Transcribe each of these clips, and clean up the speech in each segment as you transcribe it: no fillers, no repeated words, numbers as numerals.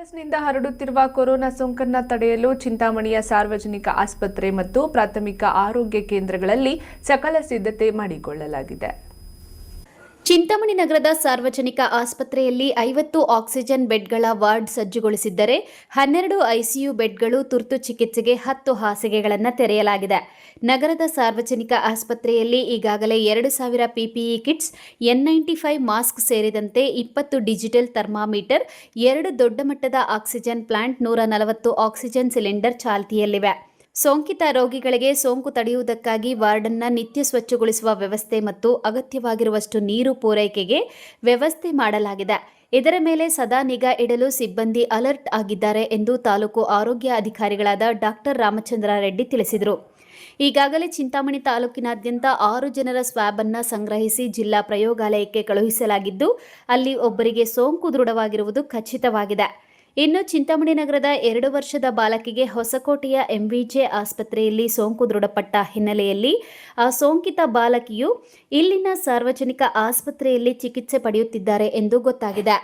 ವೈರಸ್ನಿಂದ ಹರಡುತ್ತಿರುವ ಕೊರೋನಾ ಸೋಂಕನ್ನು ತಡೆಯಲು ಚಿಂತಾಮಣಿಯ ಸಾರ್ವಜನಿಕ ಆಸ್ಪತ್ರೆ ಮತ್ತು ಪ್ರಾಥಮಿಕ ಆರೋಗ್ಯ ಕೇಂದ್ರಗಳಲ್ಲಿ ಸಕಲ ಸಿದ್ಧತೆ ಮಾಡಿಕೊಳ್ಳಲಾಗಿದೆ. ಚಿಂತಾಮಣಿ ನಗರದ ಸಾರ್ವಜನಿಕ ಆಸ್ಪತ್ರೆಯಲ್ಲಿ 50 ಆಕ್ಸಿಜನ್ ಬೆಡ್ಗಳ ವಾರ್ಡ್ ಸಜ್ಜುಗೊಳಿಸಿದ್ದರೆ 12 ಐಸಿಯು ಬೆಡ್ಗಳು, ತುರ್ತು ಚಿಕಿತ್ಸೆಗೆ 10 ಹಾಸಿಗೆಗಳನ್ನು ತೆರೆಯಲಾಗಿದೆ. ನಗರದ ಸಾರ್ವಜನಿಕ ಆಸ್ಪತ್ರೆಯಲ್ಲಿ ಈಗಾಗಲೇ 2,000 ಪಿಪಿಇ ಕಿಟ್ಸ್, N95 ಮಾಸ್ಕ್ ಸೇರಿದಂತೆ 20 ಡಿಜಿಟಲ್ ಥರ್ಮಾಮೀಟರ್, 2 ದೊಡ್ಡ ಮಟ್ಟದ ಆಕ್ಸಿಜನ್ ಪ್ಲಾಂಟ್, 140 ಆಕ್ಸಿಜನ್ ಸಿಲಿಂಡರ್ ಚಾಲ್ತಿಯಲ್ಲಿವೆ. ಸೋಂಕಿತ ರೋಗಿಗಳಿಗೆ ಸೋಂಕು ತಡೆಯುವುದಕ್ಕಾಗಿ ವಾರ್ಡನ್ನು ನಿತ್ಯ ಸ್ವಚ್ಛಗೊಳಿಸುವ ವ್ಯವಸ್ಥೆ ಮತ್ತು ಅಗತ್ಯವಾಗಿರುವಷ್ಟು ನೀರು ಪೂರೈಕೆಗೆ ವ್ಯವಸ್ಥೆ ಮಾಡಲಾಗಿದೆ. ಇದರ ಮೇಲೆ ಸದಾ ನಿಗಾ ಇಡಲು ಸಿಬ್ಬಂದಿ ಅಲರ್ಟ್ ಆಗಿದ್ದಾರೆ ಎಂದು ತಾಲೂಕು ಆರೋಗ್ಯ ಅಧಿಕಾರಿಗಳಾದ ಡಾಕ್ಟರ್ ರಾಮಚಂದ್ರ ರೆಡ್ಡಿ ತಿಳಿಸಿದರು. ಈಗಾಗಲೇ ಚಿಂತಾಮಣಿ ತಾಲೂಕಿನಾದ್ಯಂತ 6 ಜನರ ಸ್ವ್ಯಾಬ್ ಅನ್ನು ಸಂಗ್ರಹಿಸಿ ಜಿಲ್ಲಾ ಪ್ರಯೋಗಾಲಯಕ್ಕೆ ಕಳುಹಿಸಲಾಗಿದ್ದು, ಅಲ್ಲಿ ಒಬ್ಬರಿಗೆ ಸೋಂಕು ದೃಢವಾಗಿರುವುದು ಖಚಿತವಾಗಿದೆ. ಇನ್ನು ಚಿಂತಾಮಣಿ ನಗರದ 2 ವರ್ಷದ ಬಾಲಕಿಗೆ ಹೊಸಕೋಟೆಯ ಎಂವಿಜೆ ಆಸ್ಪತ್ರೆಯಲ್ಲಿ ಸೋಂಕು ದೃಢಪಟ್ಟ ಹಿನ್ನೆಲೆಯಲ್ಲಿ ಆ ಸೋಂಕಿತ ಬಾಲಕಿಯು ಇಲ್ಲಿನ ಸಾರ್ವಜನಿಕ ಆಸ್ಪತ್ರೆಯಲ್ಲಿ ಚಿಕಿತ್ಸೆ ಪಡೆಯುತ್ತಿದ್ದಾರೆ ಎಂದು ಗೊತ್ತಾಗಿದೆ.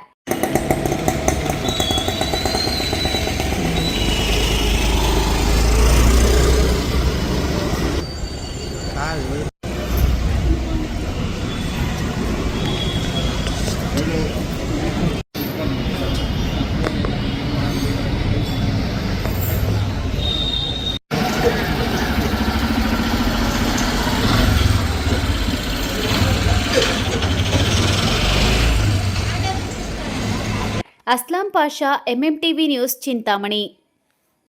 Aslam Pasha, MMTV news, Chintamani.